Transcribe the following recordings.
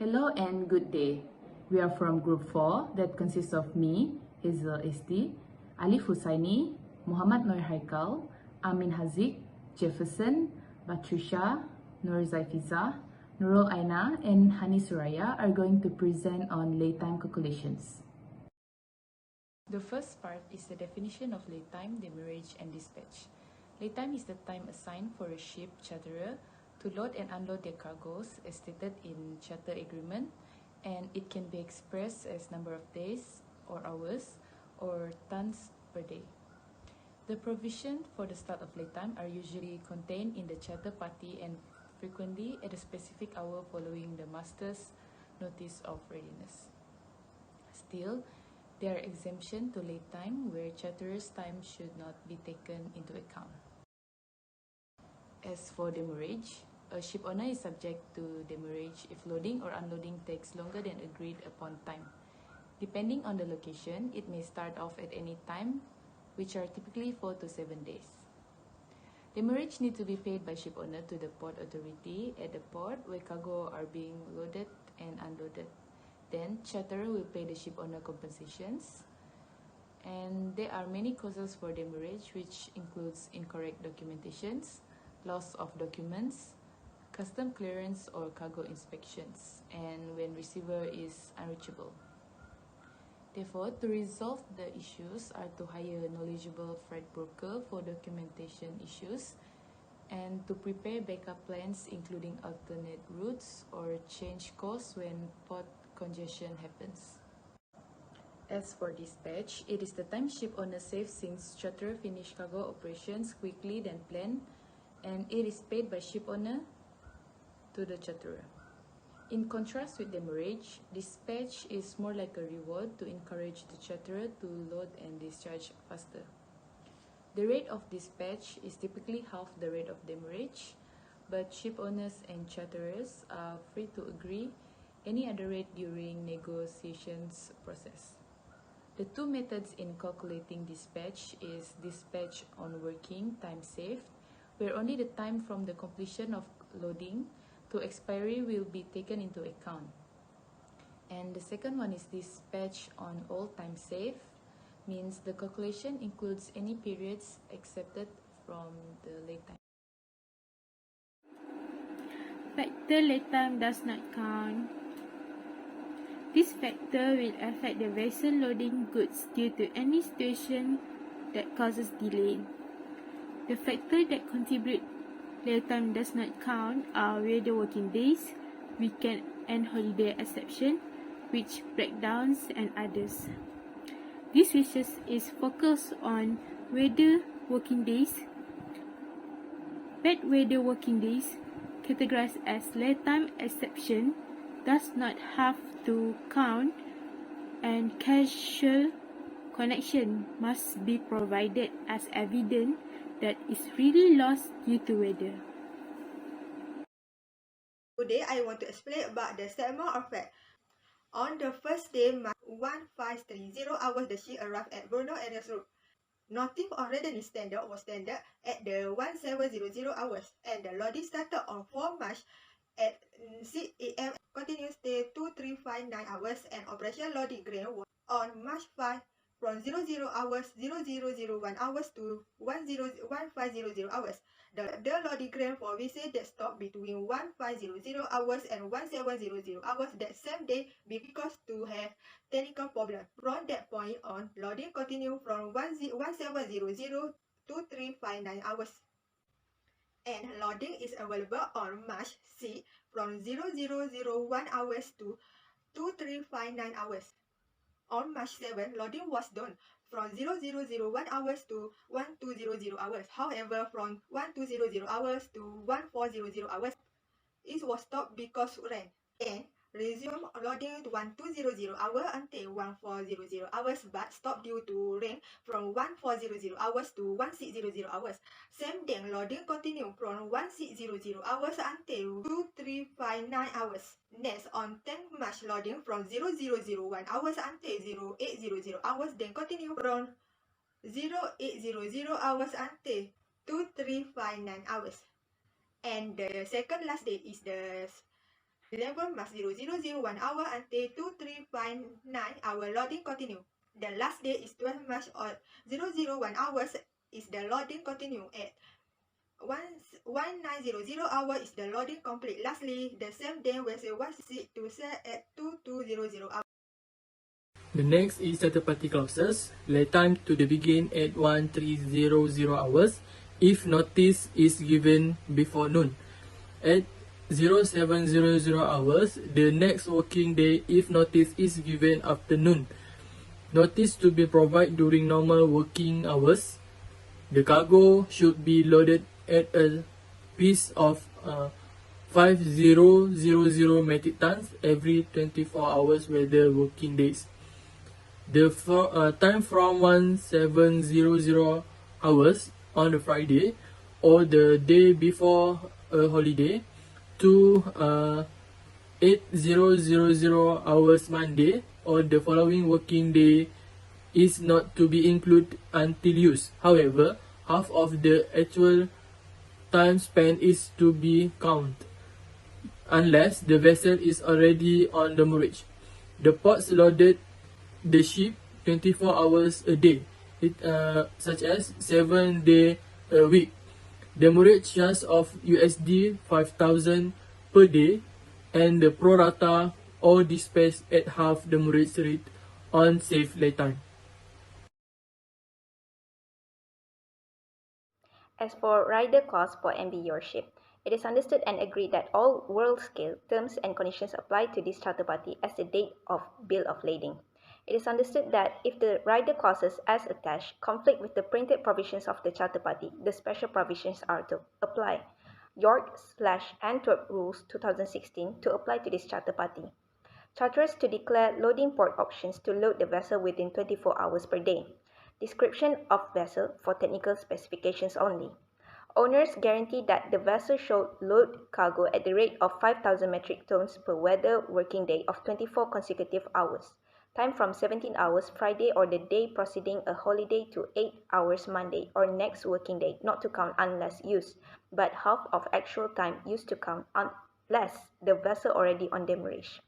Hello and good day. We are from Group 4 that consists of me, Hazel ST, Alif Husaini, Muhammad Noor Haikal, Amin Haziq, Jefferson, Batrisha, Nur Zaifiza, Nurul Aina, and Hani Suraya are going to present on laytime calculations. The first part is the definition of laytime, demurrage, and dispatch. Laytime is the time assigned for a ship charterer to load and unload their cargoes as stated in charter agreement, and it can be expressed as number of days or hours or tons per day. The provision for the start of laytime are usually contained in the charter party and frequently at a specific hour following the master's notice of readiness. Still, there are exemptions to laytime where charterer's time should not be taken into account. As for demurrage, a ship owner is subject to demurrage if loading or unloading takes longer than agreed upon time. Depending on the location, it may start off at any time, which are typically 4 to 7 days. Demurrage needs to be paid by ship owner to the port authority at the port where cargo are being loaded and unloaded. Then, charterer will pay the ship owner compensations. And there are many causes for demurrage, which includes incorrect documentations, loss of documents, custom clearance or cargo inspections, and when receiver is unreachable. Therefore, to resolve the issues are to hire a knowledgeable freight broker for documentation issues and to prepare backup plans including alternate routes or change course when port congestion happens. As for dispatch, it is the time ship owner saves since charterer finish cargo operations quickly than planned, and it is paid by ship owner to the charterer. In contrast with demurrage, dispatch is more like a reward to encourage the charterer to load and discharge faster. The rate of dispatch is typically half the rate of demurrage, but ship owners and charterers are free to agree any other rate during negotiations process. The two methods in calculating dispatch is dispatch on working time saved, where only the time from the completion of loading to expiry will be taken into account. And the second one is dispatch on all time saved, means the calculation includes any periods accepted from the laytime. Factor laytime does not count. This factor will affect the vessel loading goods due to any situation that causes delay. The factor that contribute laytime does not count are weather working days, weekend and holiday exception, wage breakdowns, and others. This research is focused on weather working days. Bad weather working days, categorized as laytime exception, does not have to count, and casual connection must be provided as evidence that is really lost due to weather. Today, I want to explain about the segment of fact. On the first day, March 1530 hours, the ship arrived at Buenos Aires route. Nothing of readiness standard was standard at the 1700 hours, and the loading started on 4 March at 6 a.m. Continuous stay 2359 hours, and operation loading grain was on March 5 from 00 hours 0001 hours to 1500 hours. The loading grain for vessels that stopped between 1500 hours and 1700 hours that same day because to have technical problem. From that point on, loading continued from 1700 to 359 hours. And loading is available on March 6 from 0001 hours to 2359 hours. On March 7, loading was done from 0001 hours to 1200 hours. However, from 1200 hours to 1400 hours, it was stopped because rain. And resumed loading 1200 hours until 1400 hours, but stopped due to rain from 1400 hours to 1600 hours. Same day, loading continued from 1600 hours until 2359 hours. Next, on 10 March, loading from 0001 hours until 0800 hours, then continue from 0800 hours until 2359 hours. And the second last day is the 11 March 0001 hour until 2359 hour loading continue. The last day is 12 March or 001 hours is the loading continue. At 1900 hour is the loading complete. Lastly, the same day vessel was set to set at 2200 hour. The next is third-party clauses. Laytime to the begin at 1300 hours if notice is given before noon. At 0700 hours, the next working day if notice is given after noon. Notice to be provided during normal working hours. The cargo should be loaded at a piece of 5000 metric tons every 24 hours weather working days. The time from 1700 hours on a Friday or the day before a holiday to 8000 hours Monday or the following working day is not to be included until use. However, half of the actual time spent is to be counted unless the vessel is already on the moorage. The ports loaded the ship 24 hours a day, such as 7 days a week. The moorage charge of USD 5,000 per day and the pro rata or dispatched at half the moorage rate on safe laytime. As for rider costs for MV your ship, it is understood and agreed that all world-scale terms and conditions apply to this charter party as the date of bill of lading. It is understood that if the rider clauses as attached conflict with the printed provisions of the charter party, the special provisions are to apply. York/Antwerp Rules 2016 to apply to this charter party. Charterers to declare loading port options to load the vessel within 24 hours per day. Description of vessel for technical specifications only. Owners guarantee that the vessel shall load cargo at the rate of 5,000 metric tons per weather working day of 24 consecutive hours. Time from 17 hours Friday or the day preceding a holiday to 8 hours Monday or next working day, not to count unless used, but half of actual time used to count unless the vessel already on demurrage.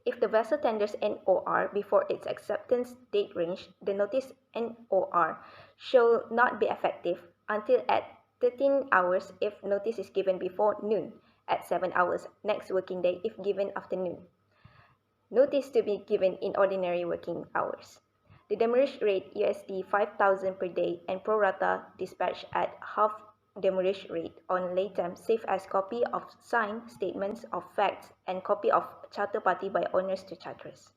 If the vessel tenders NOR before its acceptance date range, the notice NOR shall not be effective until at 13 hours if notice is given before noon, at 7 hours next working day if given afternoon. Notice to be given in ordinary working hours. The demurrage rate USD 5,000 per day and pro rata dispatch at half demurrage rate on laytime, save as copy of signed statements of facts and copy of charter party by owners to charterers.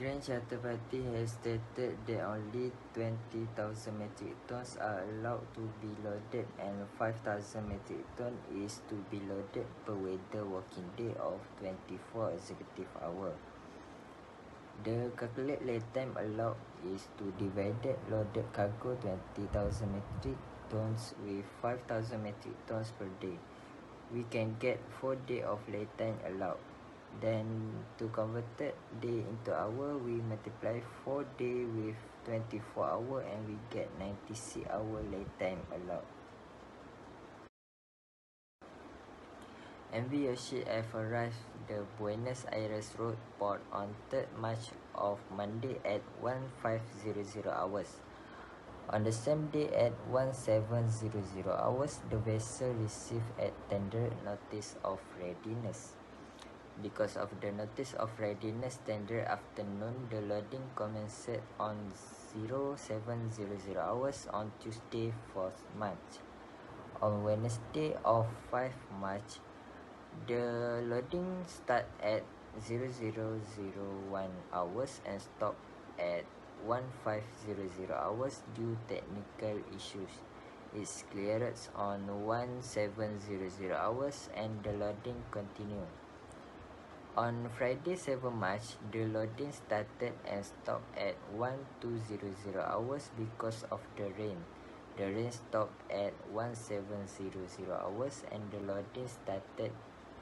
Grand Charter Party has stated that only 20,000 metric tons are allowed to be loaded and 5,000 metric tons is to be loaded per weather working day of 24 executive hours. The calculated laytime allowed is to divide loaded cargo 20,000 metric tons with 5,000 metric tons per day. We can get 4 days of laytime allowed. Then to convert day into hour, we multiply 4 days with 24 hours and we get 96 hours laytime allowed. MV Yoshi have arrived the Buenos Aires Road port on 3rd March of Monday at 1500 hours. On the same day at 1700 hours, the vessel received a tender notice of readiness. Because of the notice of readiness tender afternoon, the loading commenced on 0700 hours on Tuesday 4th March. On Wednesday of 5 March, the loading start at 0001 hours and stop at 1500 hours due technical issues. Its clearance on 1700 hours and the loading continue. On Friday 7 March, the loading started and stopped at 1200 hours because of the rain. The rain stopped at 1700 hours and the loading started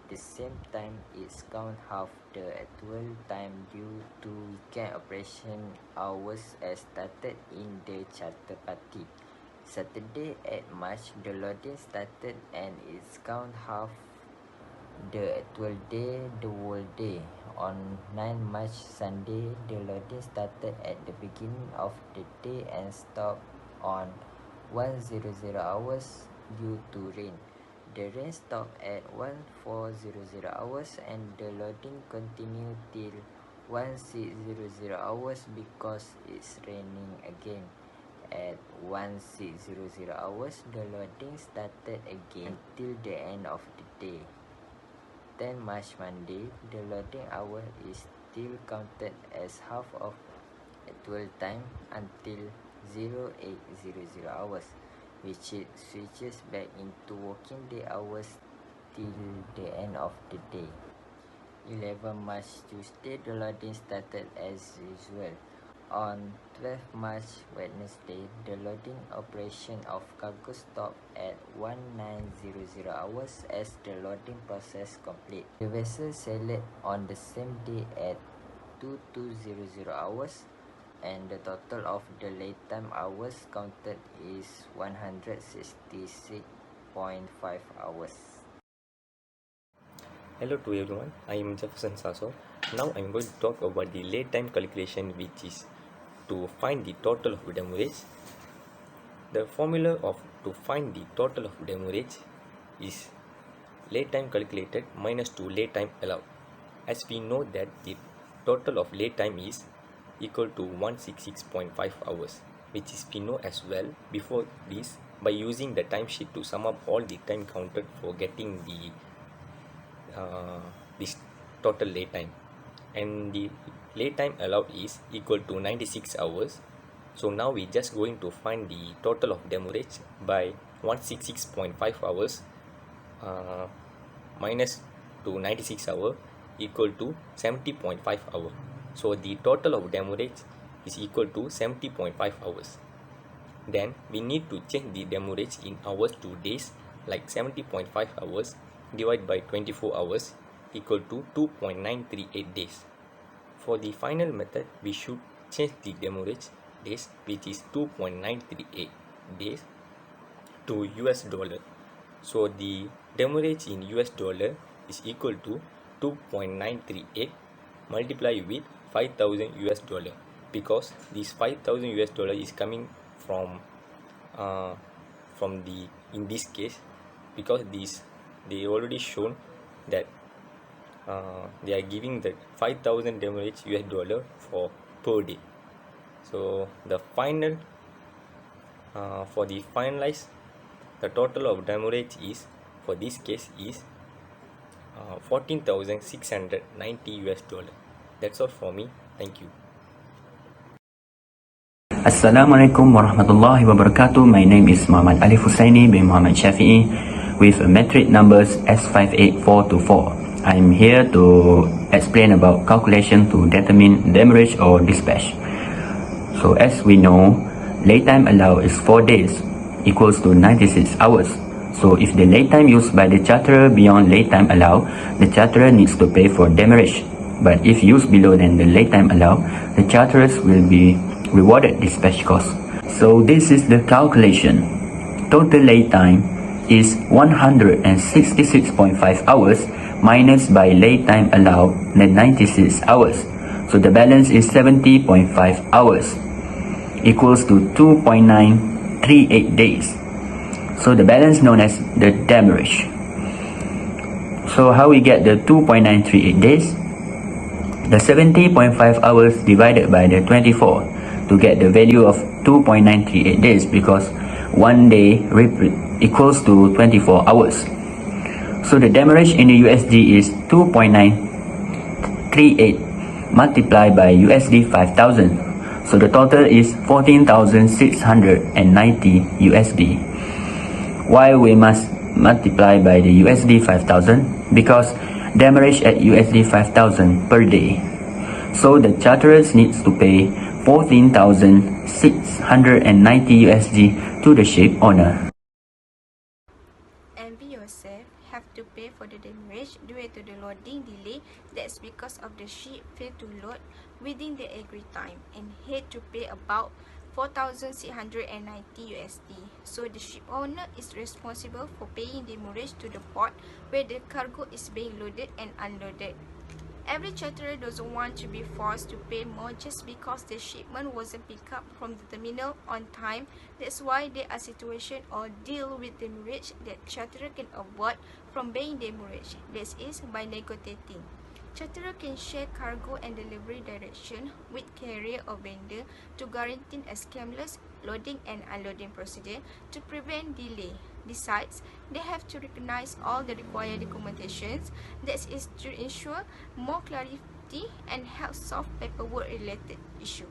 the same time. It's count half the actual time due to weekend operation hours as started in the charter party. Saturday 8 March, the loading started and it's count half The actual day, the whole day. On 9 March Sunday, the loading started at the beginning of the day and stopped on 1:00 hours due to rain. The rain stopped at 14:00 hours and the loading continued till 16:00 hours because it's raining again. At 16:00 hours, the loading started again till the end of the day. 10 March Monday, the loading hour is still counted as half of actual time until 08:00 hours, which it switches back into working day hours till the end of the day. 11 March Tuesday, the loading started as usual. On 12 March Wednesday, the loading operation of cargo stopped at 19:00 hours as the loading process complete. The vessel sailed on the same day at 22:00 hours and the total of the laytime hours counted is 166.5 hours. Hello to everyone, I am Jefferson Sasso. Now I am going to talk about the laytime calculation, which is to find the total of demurrage. The formula to find the total of demurrage is laytime calculated minus 2 laytime allowed. As we know that the total of laytime is equal to 166.5 hours, which is we know as well before this by using the timesheet to sum up all the time counted for getting the this total laytime, and the laytime allowed is equal to 96 hours. So now we just going to find the total of demurrage by 166.5 hours minus to 96 hour equal to 70.5 hour. So the total of demurrage is equal to 70.5 hours. Then we need to change the demurrage in hours to days, like 70.5 hours divided by 24 hours equal to 2.938 days. For the final method, we should change the demurrage days, which is 2.938 days, to US dollar. So the demurrage in US dollar is equal to 2.938 multiplied with 5,000 US dollar, because this 5,000 US dollar is coming from the, in this case, because this they already shown that they are giving the 5,000 demurrage US dollar for per day. So the final for the finalized, the total of demurrage is for this case is 14,690 US dollar. That's all for me. Thank you. Assalamualaikum warahmatullahi wabarakatuh. My name is Muhammad Alif Husaini bin Muhammad Shafi'i with metric numbers S58424. I'm here to explain about calculation to determine demurrage or dispatch. So as we know, laytime allowed is 4 days equals to 96 hours. So if the laytime used by the charterer beyond laytime allowed, the charterer needs to pay for demurrage. But if used below than the laytime allowed, the charterers will be rewarded dispatch cost. So this is the calculation. Total laytime is 166.5 hours minus by laytime allowed the 96 hours. So the balance is 70.5 hours equals to 2.938 days. So the balance known as the demurrage. So how we get the 2.938 days? The 70.5 hours divided by the 24 to get the value of 2.938 days, because 1 day equals to 24 hours. So the demurrage in the USD is 2.938 multiplied by USD 5,000. So the total is 14,690 USD. Why we must multiply by the USD 5,000? Because demurrage at USD 5,000 per day. So the charterers needs to pay 14,690 USD to the ship owner. MV yourself have to pay for the demurrage due to the loading delay. That's because of the ship failed to load within the agreed time and had to pay about $4,690 USD. So the ship owner is responsible for paying demurrage to the port where the cargo is being loaded and unloaded. Every charterer doesn't want to be forced to pay more just because the shipment wasn't picked up from the terminal on time. That's why there are situations or deal with demurrage that charterer can avoid from paying demurrage. This is by negotiating. Charterer can share cargo and delivery direction with carrier or vendor to guarantee a seamless loading and unloading procedure to prevent delay. Besides, they have to recognize all the required documentations. That is to ensure more clarity and help solve paperwork related issue.